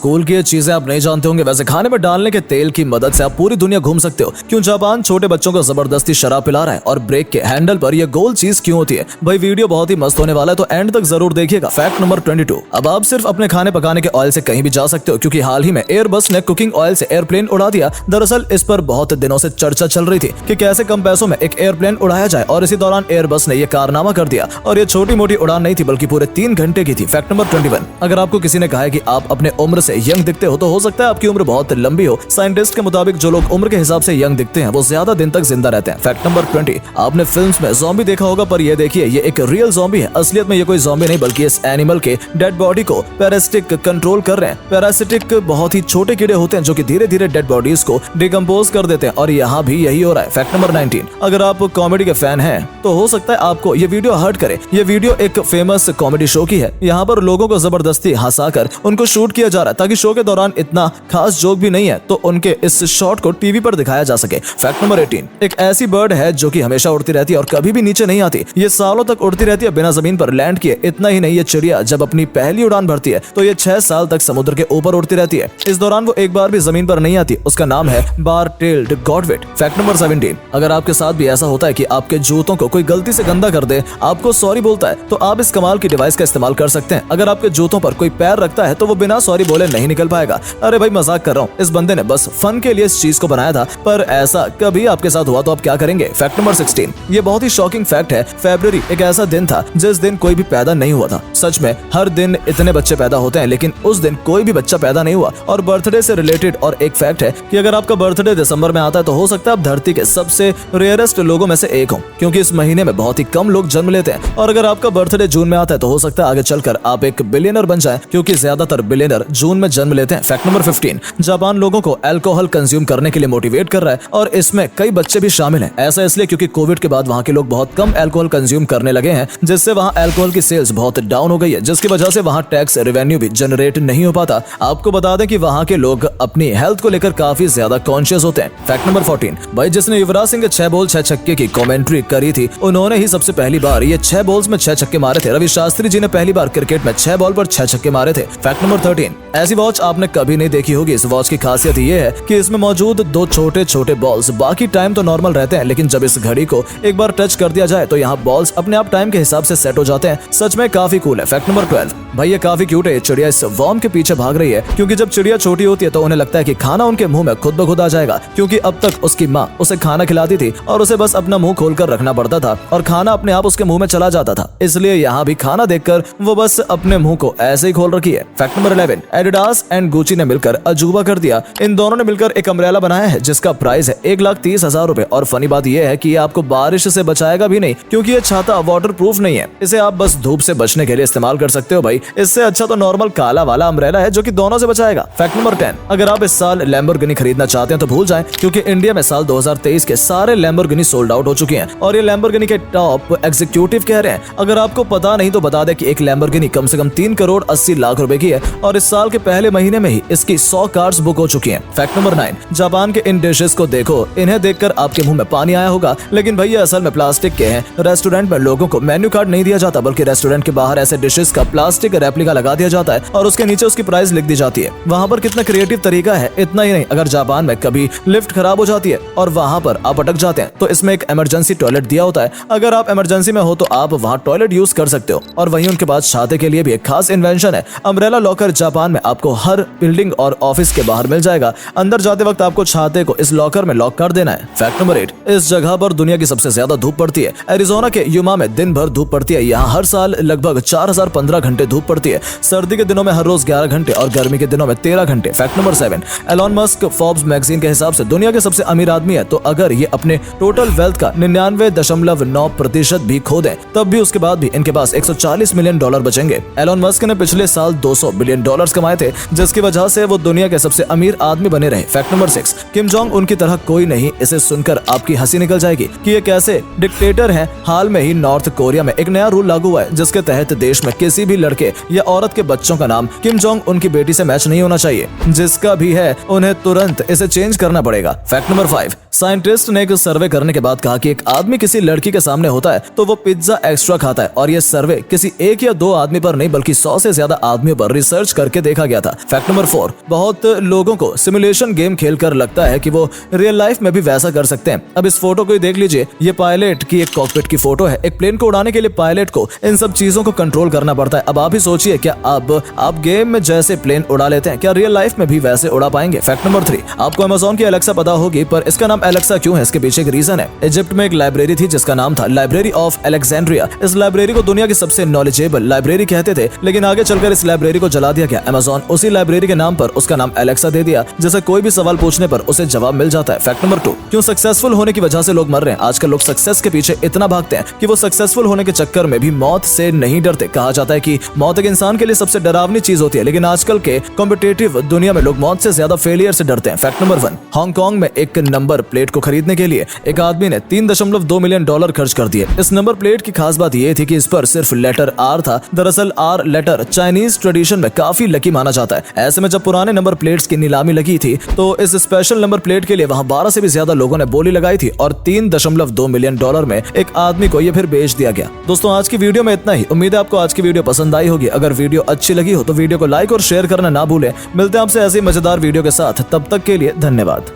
Cool की ये चीजें आप नहीं जानते होंगे। वैसे खाने में डालने के तेल की मदद से आप पूरी दुनिया घूम सकते हो। क्यों जापान छोटे बच्चों को जबरदस्ती शराब पिला रहा है और ब्रेक के हैंडल पर ये गोल चीज क्यों होती है? भाई वीडियो बहुत ही मस्त होने वाला है, तो एंड तक जरूर देखिएगा। फैक्ट नंबर 22, अब आप सिर्फ अपने खाने पकाने के ऑयल से कहीं भी जा सकते हो, क्योंकि हाल ही में एयरबस ने कुकिंग ऑयल से एयरप्लेन उड़ा दिया। दरअसल इस पर बहुत दिनों से चर्चा चल रही थी कि कैसे कम पैसों में एक एयरप्लेन उड़ाया जाए, और इसी दौरान एयरबस ने ये कारनामा कर दिया। और ये छोटी मोटी उड़ान नहीं थी, बल्कि पूरे 3 घंटे की थी। फैक्ट नंबर 21, अगर आपको किसी ने कहा है कि आप अपने उम्र से यंग दिखते हो, तो हो सकता है आपकी उम्र बहुत लंबी हो। साइंटिस्ट के मुताबिक जो लोग उम्र के हिसाब से यंग दिखते हैं वो ज्यादा दिन तक जिंदा रहते हैं। फैक्ट नंबर 20, आपने फिल्म्स में ज़ॉम्बी देखा होगा, पर ये देखिए ये एक रियल ज़ॉम्बी है। असलियत में ये कोई ज़ॉम्बी नहीं, बल्कि इस एनिमल के डेड बॉडी को पैरासिटिक कंट्रोल कर रहे हैं। पैरासिटिक बहुत ही छोटे कीड़े होते हैं जो कि धीरे धीरे डेड बॉडीज को डिकम्पोज कर देते हैं, और यहाँ भी यही हो रहा है। फैक्ट नंबर 19, अगर आप कॉमेडी के फैन हैं तो हो सकता है आपको ये वीडियो हर्ट करे। ये वीडियो एक फेमस कॉमेडी शो की है। यहाँ पर लोगों को जबरदस्ती हंसाकर उनको शूट किया जा रहा है, ताकि शो के दौरान इतना खास जोक भी नहीं है तो उनके इस शॉट को टीवी पर दिखाया जा सके। फैक्ट नंबर 18, एक ऐसी बर्ड है जो कि हमेशा उड़ती रहती है और कभी भी नीचे नहीं आती। ये सालों तक उड़ती रहती है बिना जमीन पर लैंड किए। इतना ही नहीं, ये चिड़िया जब अपनी पहली उड़ान भरती है तो ये 6 साल तक समुद्र के ऊपर उड़ती रहती है। इस दौरान वो एक बार भी जमीन पर नहीं आती। उसका नाम है बार टेल्ड गॉडविट। फैक्ट नंबर 17, अगर आपके साथ भी ऐसा होता है कि आपके जूतों को कोई गलती से गंदा कर दे, आपको सॉरी बोलता है, तो आप इस कमाल की डिवाइस का इस्तेमाल कर सकते हैं। अगर आपके जूतों पर कोई पैर रखता है तो वो बिना सॉरी बोले नहीं निकल पाएगा। अरे भाई मजाक कर रहा हूँ, इस बंदे ने बस फन के लिए इस चीज को बनाया था, पर ऐसा कभी आपके साथ हुआ तो आप क्या करेंगे? फैक्ट नंबर 16, ये बहुत ही शॉकिंग फैक्ट है। फरवरी एक ऐसा दिन था जिस दिन कोई भी पैदा नहीं हुआ था। सच में हर दिन इतने बच्चे पैदा होते हैं, लेकिन उस दिन कोई भी बच्चा पैदा नहीं हुआ। और बर्थडे से रिलेटेड और एक फैक्ट है कि अगर आपका बर्थडे दिसंबर में आता है तो हो सकता है आप धरती के सबसे रेयरेस्ट लोगों में से एक हो, क्योंकि इस महीने में बहुत ही कम लोग जन्म लेते हैं। और अगर आपका बर्थडे जून में आता है तो हो सकता है आगे चलकर आप एक बिलियनर बन जाएं, क्योंकि ज्यादातर बिलियनर जून में जन्म लेते हैं। फैक्ट नंबर 15, जापान लोगों को अल्कोहल कंज्यूम करने के लिए मोटिवेट कर रहा है, और इसमें कई बच्चे भी शामिल हैं। ऐसा इसलिए क्योंकि कोविड के बाद वहाँ के लोग बहुत कम अल्कोहल कंज्यूम करने लगे हैं, जिससे वहाँ अल्कोहल की सेल्स बहुत डाउन हो गई है, जिसकी वजह से वहाँ टैक्स रेवेन्यू भी जनरेट नहीं हो पाता। आपको बता दें कि वहाँ के लोग अपनी हेल्थ को लेकर काफी ज्यादा कॉन्शियस होते हैं। फैक्ट नंबर 14, भाई जिसने युवराज सिंह के 6 बॉल 6 छक्के की कमेंट्री करी थी, उन्होंने ही सबसे पहली बार ये 6 बॉल्स में 6 छक्के मारे थे। रवि शास्त्री जी ने पहली बार क्रिकेट में 6 बॉल पर 6 छक्के मारे थे। फैक्ट नंबर 13, ऐसी वॉच आपने कभी नहीं देखी होगी। इस वॉच की खासियत ये है कि इसमें मौजूद 2 छोटे छोटे बॉल्स बाकी टाइम तो नॉर्मल रहते हैं, लेकिन जब इस घड़ी को एक बार टच कर दिया जाए तो यहाँ बॉल्स अपने आप टाइम के हिसाब से सेट हो जाते हैं। सच में काफी कूल है। फैक्ट नंबर 12, भाई ये काफी क्यूट है। चिड़िया इस वर्म के पीछे भाग रही है, क्योंकि जब चिड़िया छोटी होती है तो उन्हें लगता है कि खाना उनके मुंह में खुद ब खुद आ जाएगा, क्योंकि अब तक उसकी माँ उसे खाना खिलाती थी और उसे बस अपना मुंह खोलकर रखना पड़ता था और खाना अपने आप उसके मुंह में चला जाता था। इसलिए यहाँ भी खाना देखकर वो बस अपने मुंह को ऐसे ही खोल रखी है। Fact number 11, Adidas and Gucci ने मिलकर अजूबा कर दिया। इन दोनों ने मिलकर एक अम्ब्रेला बनाया है जिसका प्राइस है 1,30,000 रुपए। और फनी बात यह है कि ये आपको बारिश से बचाएगा भी नहीं, क्योंकि ये छाता वाटर प्रूफ नहीं है। इसे आप बस धूप से बचने के लिए इस्तेमाल कर सकते हो। भाई इससे अच्छा तो नॉर्मल काला वाला अम्ब्रेला है जो कि दोनों से बचाएगा। फैक्ट नंबर 10, अगर आप इस साल लैम्बोर्गिनी खरीदना चाहते हैं तो भूल जाएं, क्योंकि इंडिया में साल 2023 के सारे लैम्बोर्गिनी सोल्ड आउट हो चुके हैं। और ये लैम्बोर्गिनी के टॉप एग्जीक्यूटिव कह रहे हैं। अगर आपको पता नहीं तो बता दें कि एक लैम्बोर्गिनी कम से कम 3 करोड़ 80 लाख रुपए की है, और इस साल के पहले महीने में ही इसकी 100 कार्स बुक हो चुकी हैं। फैक्ट नंबर 9, जापान के इन डिशेस को देखो, इन्हें देखकर आपके मुंह में पानी आया होगा, लेकिन भैया असल में प्लास्टिक के हैं। रेस्टोरेंट में लोगों को मेन्यू कार्ड नहीं दिया जाता, बल्कि रेस्टोरेंट के बाहर ऐसे डिशेस का प्लास्टिक रेप्लिका लगा दिया जाता है और उसके नीचे उसकी प्राइस लिख दी जाती है। वहाँ पर कितना क्रिएटिव तरीका है। इतना ही नहीं, अगर जापान में कभी लिफ्ट खराब हो जाती है और वहाँ पर आप अटक जाते हैं तो इसमें एक इमरजेंसी टॉयलेट दिया होता है। अगर आप इमरजेंसी में हो तो आप वहाँ टॉयलेट यूज कर सकते हो। और वहीं उनके पास छाते के लिए भी एक खास इन्वेंशन है। अम्ब्रेला लॉकर जापान में आपको हर बिल्डिंग और ऑफिस के बाहर मिल जाएगा। अंदर जाते वक्त आपको छाते को इस लॉकर में लॉक कर देना है। फैक्ट नंबर 8, इस जगह पर दुनिया की सबसे ज्यादा धूप पड़ती है। एरिजोना के यूमा में दिन भर धूप पड़ती है। यहाँ हर साल लगभग 4015 घंटे धूप पड़ती है। सर्दी के दिनों में हर रोज 11 घंटे और गर्मी के दिनों में 13 घंटे। Fact number 7, Elon Musk Forbes magazine के हिसाब से दुनिया के सबसे अमीर आदमी है। तो अगर ये अपने टोटल वेल्थ का 99.9% भी खो दें, तब भी उसके बाद भी इनके पास $140 मिलियन बचेंगे। एलोन मस्क ने पिछले साल $200 बिलियन कमाए थे, जिसकी वजह से वो दुनिया के सबसे अमीर आदमी बने रहे। फैक्ट नंबर 6, किम जोंग उनकी तरह कोई नहीं। इसे सुनकर आपकी हंसी निकल जाएगी कि ये कैसे डिक्टेटर हैं। हाल में ही नॉर्थ कोरिया में एक नया रूल लागू हुआ है, जिसके तहत देश में किसी भी लड़के या औरत के बच्चों का नाम किम जोंग उनकी बेटी से मैच नहीं होना चाहिए। जिसका भी है उन्हें तुरंत इसे चेंज करना पड़ेगा। फैक्ट नंबर 5, साइंटिस्ट ने एक सर्वे करने के बाद कहा कि एक आदमी किसी लड़की के सामने होता है तो वो पिज्जा एक्स्ट्रा खाता है। और ये सर्वे किसी एक या दो आदमी पर नहीं, बल्कि 100 से ज्यादा आदमियों पर रिसर्च करके देखा गया था। फैक्ट नंबर 4, बहुत लोगों को सिमुलेशन गेम खेलकर लगता है कि वो रियल लाइफ में भी वैसा कर सकते हैं। अब इस फोटो को ही देख लीजिए, ये पायलट की एक कॉकपिट की फोटो है। एक प्लेन को उड़ाने के लिए पायलट को इन सब चीजों को कंट्रोल करना पड़ता है। अब आप ही सोचिए, क्या अब आप गेम में जैसे प्लेन उड़ा लेते हैं, क्या रियल लाइफ में भी वैसे उड़ा पाएंगे? फैक्ट नंबर 3, आपको अमेज़न की एलेक्सा पता होगी, पर इसका नाम एलेक्सा क्यों है, इसके पीछे एक रीजन है। इजिप्ट में एक लाइब्रेरी थी जिसका नाम था लाइब्रेरी ऑफ अलेक्जेंड्रिया। इस लाइब्रेरी को दुनिया की सबसे नॉलेजेबल लाइब्रेरी कहते थे, लेकिन आगे चलकर इस लाइब्रेरी को जला दिया गया। अमेज़न उसी लाइब्रेरी के नाम पर उसका नाम एलेक्सा दे दिया, जैसे कोई भी सवाल पूछने पर उसे जवाब मिल जाता है। फैक्ट नंबर 2, क्यों सक्सेसफुल होने की वजह से लोग मर रहे हैं? आजकल लोग सक्सेस के पीछे इतना भागते हैं कि वो सक्सेसफुल होने के चक्कर में भी मौत से नहीं डरते। कहा जाता है कि मौत एक इंसान के लिए सबसे डरावनी चीज होती है, लेकिन आजकल के कॉम्पिटिटिव दुनिया में लोग मौत से ज्यादा फेलियर से डरते हैं। फैक्ट नंबर 1, हांगकांग में एक नंबर प्लेट को खरीदने के लिए एक आदमी ने $3.2 मिलियन खर्च कर दिए। इस नंबर प्लेट की खास बात यह थी कि इस पर सिर्फ लेटर आर था। दरअसल आर लेटर चाइनीज ट्रेडिशन में काफी लकी माना जाता है। ऐसे में जब पुराने नंबर प्लेट्स की नीलामी लगी थी तो इस स्पेशल नंबर प्लेट के लिए वहां 12 से भी ज्यादा लोगों ने बोली लगाई थी और $3.2 मिलियन में एक आदमी को यह फिर बेच दिया गया। दोस्तों, आज की वीडियो में इतना ही। उम्मीद है आपको आज की वीडियो पसंद आई होगी। अगर वीडियो अच्छी लगी हो तो वीडियो को लाइक और शेयर करना ना भूलें। मिलते हैं आपसे ऐसी मजेदार वीडियो के साथ, तब तक के लिए धन्यवाद।